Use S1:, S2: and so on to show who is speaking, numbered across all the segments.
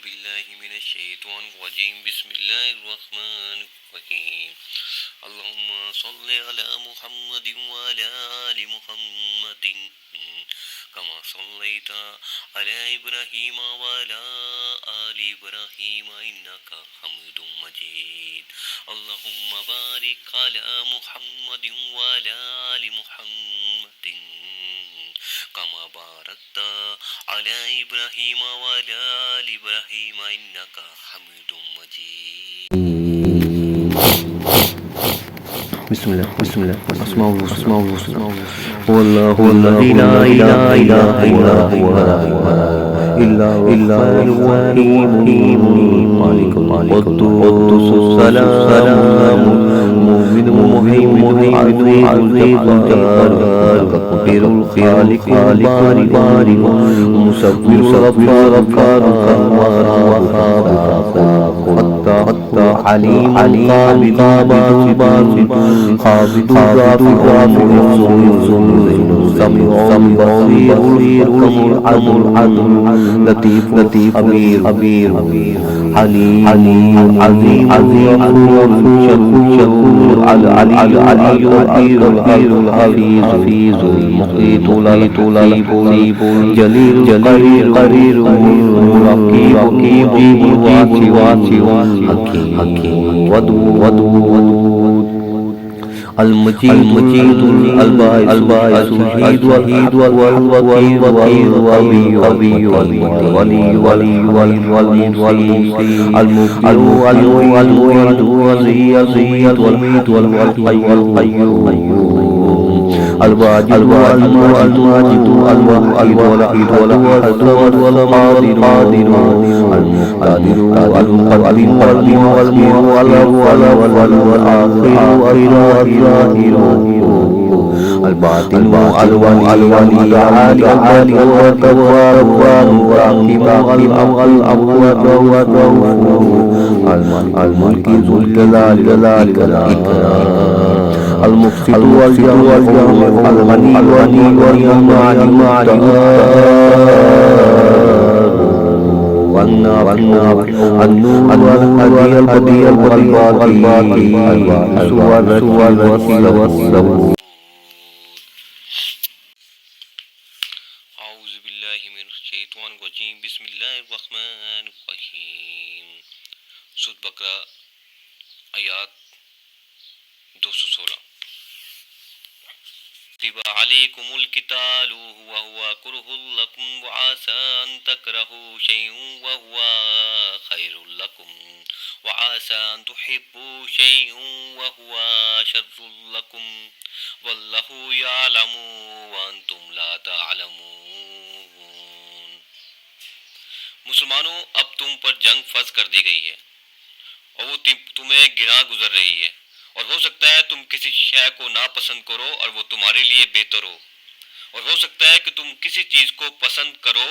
S1: بالله من الشيطان الرجيم بسم الله الرحمن الرحيم اللهم صل على محمد وعلى آل محمد كما صليت على إبراهيم وعلى آل إبراهيم إنك حميد مجيد اللهم بارك على محمد وعلى آل محمد كما باركت على إبراهيم وعلى آل إبراهيم إنك حميد مجيد.
S2: بسم الله اسماء هو الله الذي لا اله الا هو الا الرحمن الرحيم مالك القدوس السلام المؤمن المهيمن العزيز الجبار القدير الخالق البارئ المصور الغفار الوهاب الفتاح عليم قابض باسط خافض رافع سميع بصير الحكم العدل لطيف خبير حليم عظيم غفور شكور العلي الحفيظ المقيت لطيف جليل قرير رقيب واسع حكيم ودود المجيد الباعث الشهيد والحيد والوكيل والولي المبدع المعيد والميت والقيوم الواجد الماجد الوحيد والأحد والصمد والقادر المقتدر والمقدم والمؤخر والآخر الباطن الولي العالي والتواب الملك ذو الجلال والإكرام المفسد والجامع الغني والمعد والنور الهدي الباقي والسبب.
S1: أعوذ بالله من الشيطان الرجيم بسم الله الرحمن الرحيم. سورة بقرہ آیات 216. كتب عليكم القتال وهو كره لكم وعسى أن تكرهوا شيئا وهو خير لكم وعسى أن تحبوا شيئا وهو شر لكم والله يعلم وأنتم لا تعلمون. مسلمانوں اب تم پر جنگ فرض کر دی گئی ہے اور وہ تمہیں گراں گزر رہی ہے اور ہو سکتا ہے تم کسی شے کو ناپسند کرو اور وہ تمہارے لیے بہتر ہو اور ہو سکتا ہے کہ تم کسی چیز کو پسند کرو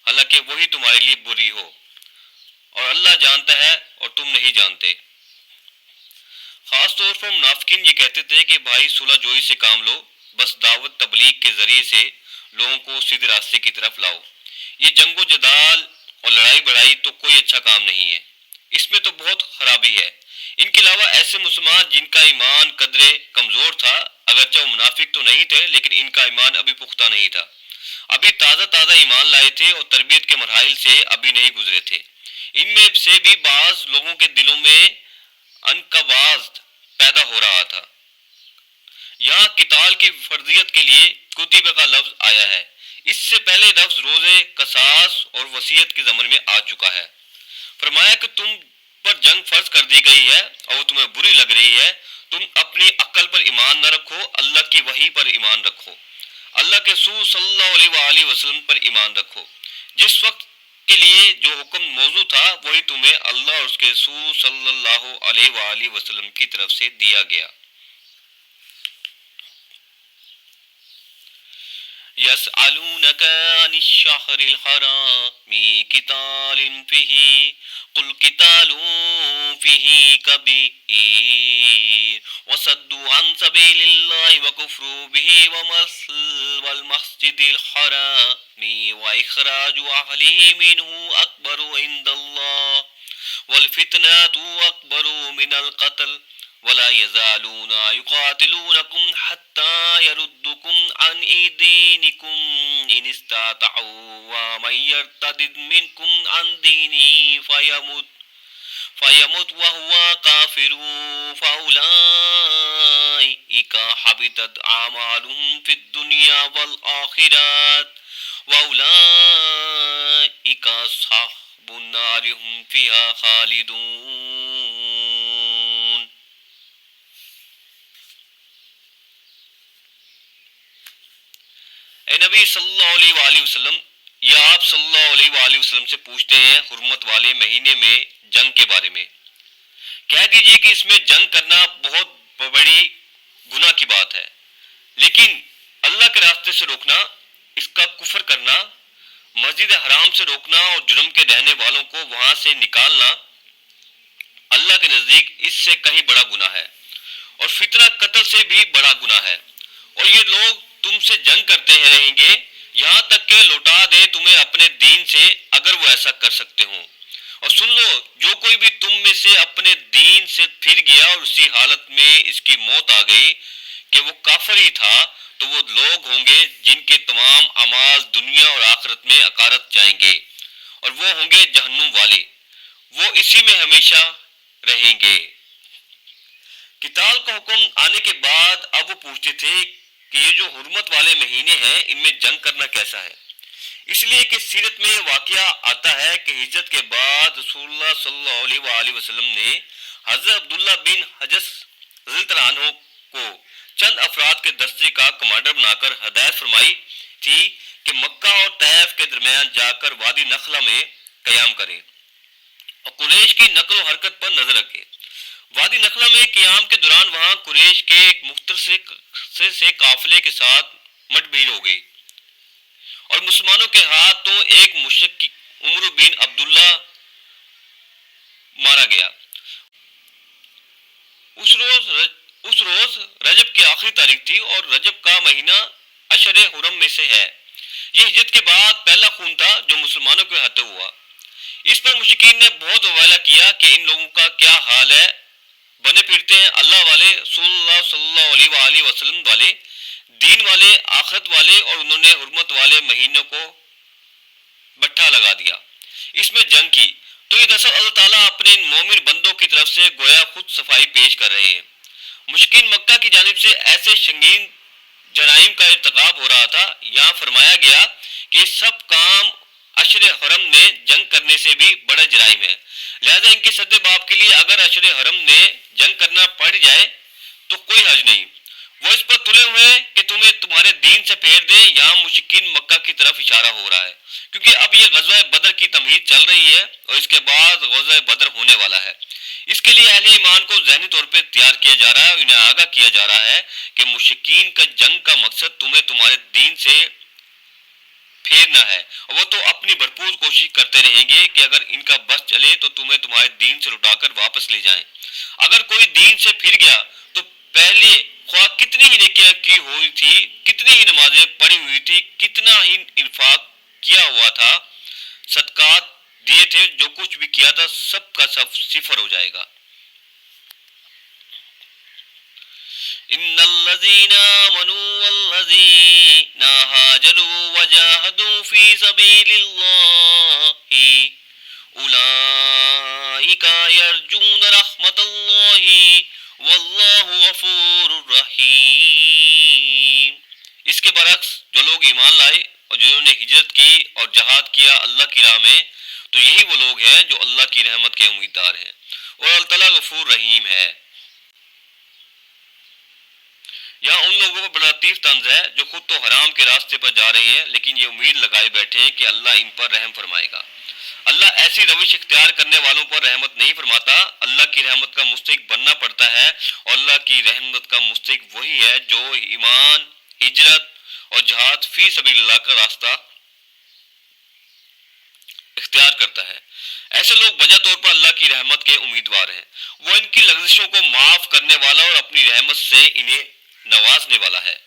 S1: حالانکہ وہی تمہارے لیے بری ہو اور اللہ جانتا ہے اور تم نہیں جانتے. خاص طور پر منافقین یہ کہتے تھے کہ بھائی صلح جوئی سے کام لو، بس دعوت تبلیغ کے ذریعے سے لوگوں کو سیدھے راستے کی طرف لاؤ. یہ جنگ و جدال اور لڑائی بڑائی تو کوئی اچھا کام نہیں ہے، اس میں تو بہت خرابی ہے. ان کے علاوہ ایسے مسلمان جن کا ایمان قدرے کمزور تھا، اگرچہ وہ منافق تو نہیں تھے لیکن ان کا ایمان ابھی پختہ نہیں تھا، ابھی تازہ ایمان لائے تھے اور تربیت کے مراحل سے ابھی نہیں گزرے تھے. ان میں سے بھی بعض لوگوں کے دلوں میں انقباض پیدا ہو رہا تھا. یہاں قتال کی فرضیت کے لیے کتب کا لفظ آیا ہے. اس سے پہلے لفظ روزے، قصاص اور وصیت کے ضمن میں آ چکا ہے. فرمایا کہ تم پر جنگ فرض کر دی گئی ہے اور وہ تمہیں بری لگ رہی ہے، تم اپنی عقل پر ایمان نہ رکھو، اللہ کی وحی پر ایمان رکھو، اللہ کے رسول صلی اللہ علیہ وآلہ وسلم پر ایمان رکھو. جس وقت کے لیے جو حکم موضوع تھا وہی تمہیں اللہ اور اس کے رسول صلی اللہ علیہ وآلہ وسلم کی طرف سے دیا گیا. يسألونك عن الشهر الحرام قتال فيه قل قتال فيه كبير وصدوا عن سبيل الله وكفروا به والمسجد الحرام وإخراج أهله منه أكبر عند الله والفتنة أكبر من القتل ولا يزالون يقاتلونكم حتى يردكم عن دينكم إن استطاعوا ومن يرتد منكم عن دينه فيمت وهو كافر فأولئك حبطت أعمالهم في الدنيا والآخرة وأولئك أصحاب النار هم فيها خالدون. اے نبی صلی اللہ علیہ وآلہ وسلم، یا آپ صلی اللہ علیہ وآلہ وسلم سے پوچھتے ہیں حرمت والے مہینے میں جنگ کے بارے میں، کہہ دیجئے کہ اس میں جنگ کرنا بہت بڑی گناہ کی بات ہے، لیکن اللہ کے راستے سے روکنا، اس کا کفر کرنا، مسجد حرام سے روکنا اور جرم کے رہنے والوں کو وہاں سے نکالنا اللہ کے نزدیک اس سے کہیں بڑا گناہ ہے، اور فتنہ قتل سے بھی بڑا گناہ ہے، اور یہ لوگ تم سے جنگ کرتے رہیں گے یہاں تک کہ لوٹا دے تمہیں اپنے دین سے، اگر وہ ایسا کر سکتے ہوں۔ اور سن لو، جو کوئی بھی تم میں سے اپنے دین سے پھر گیا اور اسی حالت میں اس کی موت آ گئی کہ وہ کافر ہی تھا، تو وہ لوگ ہوں گے جن کے تمام اعمال دنیا اور آخرت میں اکارت جائیں گے، اور وہ ہوں گے جہنم والے، وہ اسی میں ہمیشہ رہیں گے۔ قتال کا حکم آنے کے بعد اب وہ پوچھتے تھے کہ یہ جو حرمت والے مہینے ہیں ان میں جنگ کرنا کیسا ہے؟ اس لیے کہ سیرت میں واقعہ آتا ہے کہ ہجرت کے بعد رسول اللہ صلی اللہ علیہ وآلہ وسلم نے حضرت عبداللہ بن حجس رضی اللہ عنہ کو چند افراد کے دستے کا کمانڈر بنا کر ہدایت فرمائی تھی کہ مکہ اور طیف کے درمیان جا کر وادی نخلہ میں قیام کریں اور قریش کی نقل و حرکت پر نظر رکھیں۔ وادی نخلہ میں قیام کے دوران وہاں قریش کے ایک مختصر سے قافلے کے ساتھ مٹ بھیڑ ہو گئی اور مسلمانوں کے ہاتھوں ایک مشرک عمر بن عبداللہ مارا گیا۔ اس روز رجب کی آخری تاریخ تھی اور رجب کا مہینہ اشر حرم میں سے ہے۔ یہ ہجرت کے بعد پہلا خون تھا جو مسلمانوں کے ہاتھوں ہوا۔ اس پر مشرکین نے بہت وویلا کیا کہ ان لوگوں کا کیا حال ہے، بنے پھرتے ہیں اللہ والے، رسول اللہ صلی اللہ علیہ وآلہ وسلم والے، دین والے، آخرت والے، اور انہوں نے حرمت والے مہینوں کو بٹھا لگا دیا، اس میں جنگ کی۔ تو یہ دراصل اللہ تعالیٰ اپنے مومن بندوں کی طرف سے گویا خود صفائی پیش کر رہے ہیں۔ مشرکین مکہ کی جانب سے ایسے سنگین جرائم کا ارتکاب ہو رہا تھا، یہاں فرمایا گیا کہ یہ سب کام عشر حرم میں جنگ کرنے سے بھی بڑا جرائم ہے، لہذا ان کے صد باب کے لیے اگر عشر حرم میں جنگ کرنا پڑ جائے تو کوئی حرج نہیں۔ وہ اس پر تلے ہوئے ہیں کہ تمہیں تمہارے دین سے پھیر دیں۔ یہاں مشرکین مکہ کی طرف اشارہ ہو رہا ہے، کیونکہ اب یہ غزوہ بدر کی تمہید چل رہی ہے اور اس کے بعد غزوہ بدر ہونے والا ہے۔ اس کے لیے اہل ایمان کو ذہنی طور پہ تیار کیا جا رہا ہے، انہیں آگاہ کیا جا رہا ہے کہ مشرکین کا جنگ کا مقصد تمہیں تمہارے دین سے پھیرنا ہے، اور وہ تو اپنی بھرپور کوشش کرتے رہیں گے کہ اگر ان کا بس چلے تو تمہیں تمہارے دین سے لٹا کر واپس لے جائیں۔ اگر کوئی دین سے پھر گیا تو پہلے خواہ کتنی ہی نیکیاں کی ہوئی تھی، کتنی ہی نمازیں پڑھی ہوئی تھی، کتنا ہی انفاق کیا ہوا تھا، صدقات دیے تھے، جو کچھ بھی کیا تھا سب کا سب صفر ہو جائے گا۔ ان الذين آمنوا والذين هاجروا وجاهدوا في سبيل الله اولئك يرجون رحمة الله والله غفور رحیم۔ اس کے برعکس جو لوگ ایمان لائے اور جنہوں نے ہجرت کی اور جہاد کیا اللہ کی راہ میں، تو یہی وہ لوگ ہیں جو اللہ کی رحمت کے امیدوار ہیں، اور اللہ تعالیٰ غفور رحیم ہے۔ یہاں ان لوگوں پر بڑا لطیف طنز ہے جو خود تو حرام کے راستے پر جا رہے ہیں، لیکن یہ امید لگائے بیٹھے ہیں کہ اللہ ان پر رحم فرمائے گا۔ اللہ ایسی روش اختیار کرنے والوں پر رحمت نہیں فرماتا، اللہ کی رحمت کا مستحق بننا پڑتا ہے، اور اللہ کی رحمت کا مستحق وہی ہے جو ایمان، ہجرت اور جہاد فی سبیل اللہ کا راستہ اختیار کرتا ہے۔ ایسے لوگ وجہ طور پر اللہ کی رحمت کے امیدوار ہیں، وہ ان کی لغزشوں کو معاف کرنے والا اور اپنی رحمت سے انہیں نوازنے والا ہے۔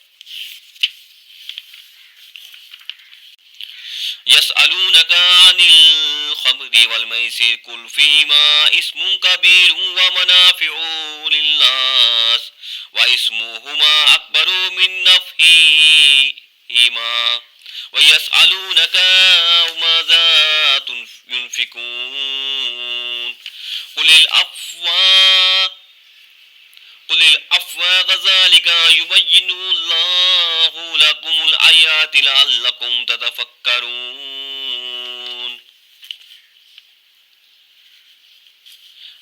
S1: يسألونك عن الخمر والميسر قل فيهما اسم كبير ومنافع للناس واسمهما أكبر من نفعهما ويسألونك ماذا ينفقون قل العفو كذلك يبين الله لكم الآيات لعلكم تتفكرون۔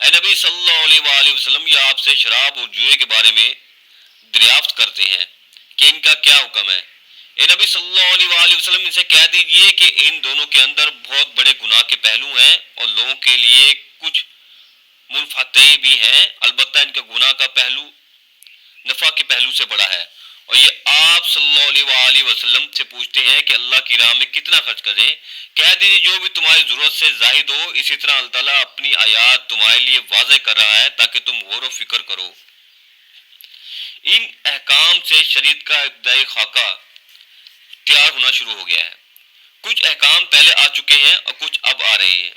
S1: اے نبی صلی اللہ علیہ وآلہ وسلم، یہ آپ سے شراب اور جوئے کے بارے میں دریافت کرتے ہیں کہ ان کا کیا حکم ہے۔ اے نبی صلی اللہ علیہ وآلہ وسلم، ان سے کہہ دیجئے کہ ان دونوں کے اندر بہت بڑے گناہ کے پہلو ہیں اور لوگوں کے لیے کچھ منفعتیں بھی ہیں، البتہ ان کا گناہ کا پہلو نفع کے پہلو سے بڑا ہے۔ اور یہ آپ صلی اللہ علیہ وآلہ وسلم سے پوچھتے ہیں کہ اللہ کی راہ میں کتنا خرچ کریں۔ کہہ دیجیے جو بھی تمہاری ضرورت سے زائد ہو، اسی طرح اللہ تعالیٰ اپنی آیات تمہارے لیے واضح کر رہا ہے تاکہ تم غور و فکر کرو۔ ان احکام سے شریعت کا ابتدائی خاکہ تیار ہونا شروع ہو گیا ہے۔ کچھ احکام پہلے آ چکے ہیں اور کچھ اب آ رہے ہیں۔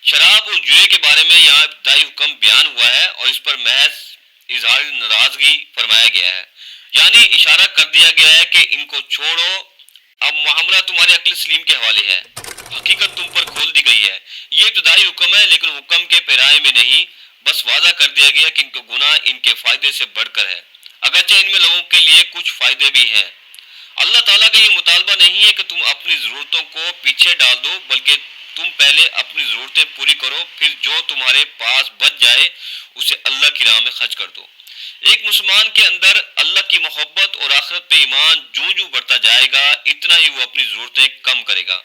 S1: شراب اور جوئے کے بارے میں یہاں ابتدائی حکم بیان ہوا ہے اور اس پر محض اظہار ناراضگی فرمایا گیا ہے، یعنی اشارہ کر دیا گیا ہے کہ ان کو چھوڑو، اب معاملہ تمہارے عقل سلیم کے حوالے ہے، حقیقت تم پر کھول دی گئی ہے۔ یہ ابتدائی حکم ہے، لیکن حکم کے پیرائے میں نہیں، بس واضح کر دیا گیا کہ ان کا گناہ ان کے فائدے سے بڑھ کر ہے، اگرچہ ان میں لوگوں کے لیے کچھ فائدے بھی ہیں۔ اللہ تعالیٰ کا یہ مطالبہ نہیں ہے کہ تم اپنی ضرورتوں کو پیچھے ڈال دو، بلکہ تم پہلے اپنی ضرورتیں پوری کرو، پھر جو تمہارے پاس بچ جائے اسے اللہ کی راہ میں خرچ کر دو۔ ایک مسلمان کے اندر اللہ کی محبت اور آخرت پہ ایمان جوں جوں بڑھتا جائے گا، اتنا ہی وہ اپنی ضرورتیں کم کرے گا،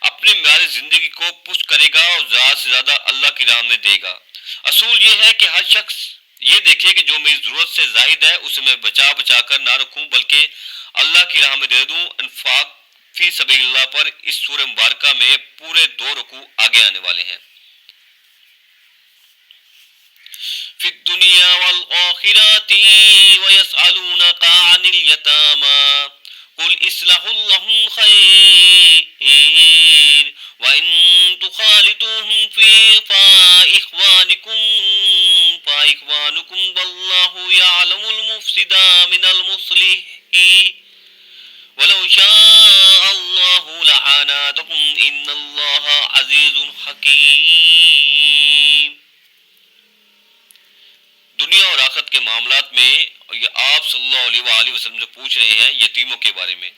S1: اپنے معیار زندگی کو پست کرے گا اور زیادہ سے زیادہ اللہ کی راہ میں دے گا۔ اصول یہ ہے کہ ہر شخص یہ دیکھے کہ جو میری ضرورت سے زائد ہے اسے میں بچا کر نہ رکھوں، بلکہ اللہ کی راہ میں دے دوں۔ انفاق فی سبیل اللہ پر اس سورہ مبارکہ میں پورے 2 رکوع آگے آنے والے ہیں۔ فی الدنیا والآخرۃ ویسألونک عن الیتامی قل اصلاح لهم خیر وان تخالطوهم فإخوانکم واللہ یعلم المفسد من المصلح ولو شاء اللہ لعناتکم ان اللہ عزیز حکیم۔ دنیا اور آخرت کے معاملات میں یہ آپ صلی اللہ علیہ وآلہ وسلم سے پوچھ رہے ہیں یتیموں کے بارے میں۔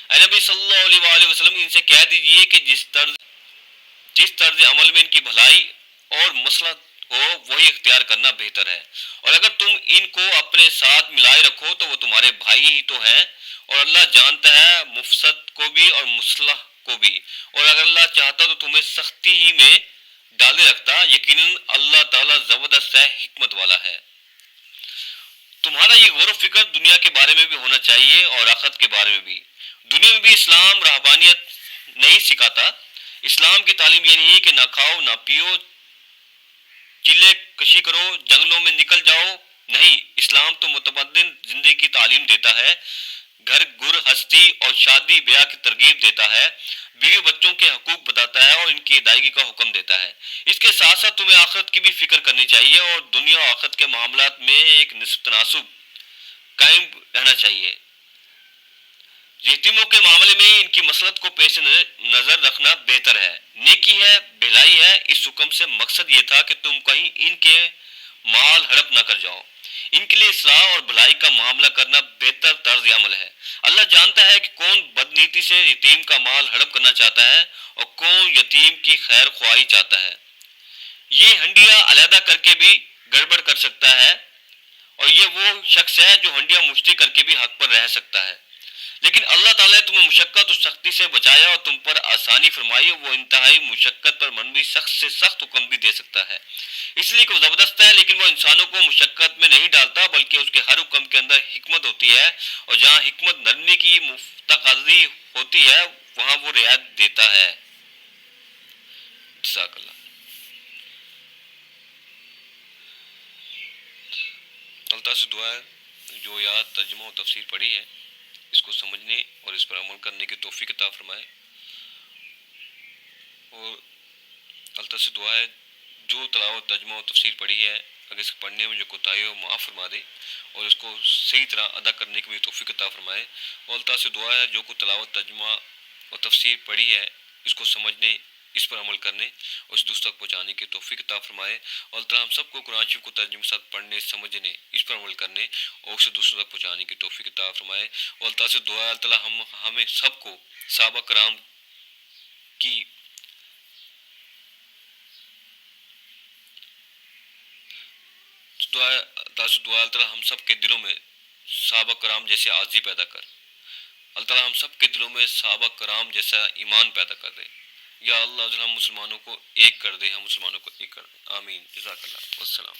S1: اے نبی صلی اللہ علیہ وآلہ وسلم، ان سے کہہ دیجئے کہ جس طرز عمل میں ان کی بھلائی اور مصلحت ہو وہی اختیار کرنا بہتر ہے، اور اگر تم ان کو اپنے ساتھ ملائے رکھو تو وہ تمہارے بھائی ہی تو ہیں، اور اللہ جانتا ہے مفسد کو بھی اور مصلح کو بھی، اور اگر اللہ چاہتا تو تمہیں سختی ہی میں ڈالے رکھتا، یقیناً اللہ تعالیٰ زبردست ہے، حکمت والا ہے۔ تمہارا یہ غور و فکر دنیا کے بارے میں بھی ہونا چاہیے اور آخرت کے بارے میں بھی۔ دنیا میں بھی اسلام رہبانیت نہیں سکھاتا۔ اسلام کی تعلیم یہ نہیں کہ نہ کھاؤ نہ پیو، چلے کشی کرو، جنگلوں میں نکل جاؤ، نہیں، اسلام تو متمدن زندگی کی تعلیم دیتا ہے، گھر گر ہستی اور شادی بیاہ کی ترغیب دیتا ہے، بیوی بچوں کے حقوق بتاتا ہے اور ان کی ادائیگی کا حکم دیتا ہے۔ اس کے ساتھ ساتھ تمہیں آخرت کی بھی فکر کرنی چاہیے اور دنیا اور آخرت کے معاملات میں ایک نسب تناسب قائم رہنا چاہیے۔ یتیموں کے معاملے میں ان کی مصلحت کو پیش نظر رکھنا بہتر ہے، نیکی ہے، بھلائی ہے۔ اس حکم سے مقصد یہ تھا کہ تم کہیں ان کے مال ہڑپ نہ کر جاؤ۔ ان کے لیے اصلاح اور بھلائی کا معاملہ کرنا بہتر طرز عمل ہے۔ اللہ جانتا ہے کہ کون بدنیتی سے یتیم کا مال ہڑپ کرنا چاہتا ہے اور کون یتیم کی خیر خواہی چاہتا ہے۔ یہ ہنڈیاں علیحدہ کر کے بھی گڑبڑ کر سکتا ہے، اور یہ وہ شخص ہے جو ہنڈیاں مشتری کر کے بھی حق پر رہ سکتا ہے۔ لیکن اللہ تعالیٰ نے تمہیں مشقت اور سختی سے بچایا اور تم پر آسانی فرمائی، وہ انتہائی مشقت پر منوی سخت سے سخت حکم بھی دے سکتا ہے، اس لیے کہ وہ زبردست ہے، لیکن وہ انسانوں کو مشقت میں نہیں ڈالتا، بلکہ اس کے ہر حکم کے اندر حکمت ہوتی ہے، اور جہاں حکمت نرمی کی مفتقضی ہوتی ہے وہاں وہ رعایت دیتا ہے۔ اللہ سے دعا ہے جو آیات ترجمہ و تفسیر پڑھی ہے اس کو سمجھنے اور اس پر عمل کرنے کی توفیق عطا فرمائے، اور اللہ سے دعا ہے جو تلاوت ترجمہ و تفسیر پڑھی ہے اگر اس کو پڑھنے میں جو کوتاہی ہو معاف فرما دے اور اس کو صحیح طرح ادا کرنے کی بھی توفیق عطا فرمائے، اور اللہ سے دعا ہے جو کو تلاوت ترجمہ و تفسیر پڑھی ہے اس کو سمجھنے، اس پر عمل کرنے اور اس دوسروں تک پہنچانے کی توفیق عطا فرمائے، اور اللہ ہم سب کو قرآن شریف کو ترجمے کے ساتھ پڑھنے، سمجھنے، اس پر عمل کرنے اور اسے دوسروں تک پہنچانے کی توفیق عطا فرمائے، اور اللہ سے دعا ہے اللہ ہمیں سب کو صحابہ کرام کی دعا ہے، اللہ ہم سب کے دلوں میں صحابہ کرام جیسے عاجزی پیدا کر، اللہ ہم سب کے دلوں میں صحابہ کرام جیسا ایمان پیدا کر دے، یا اللہ ہم مسلمانوں کو ایک کر دے، ہم مسلمانوں کو ایک کر دے، آمین، جزاک اللہ، والسلام۔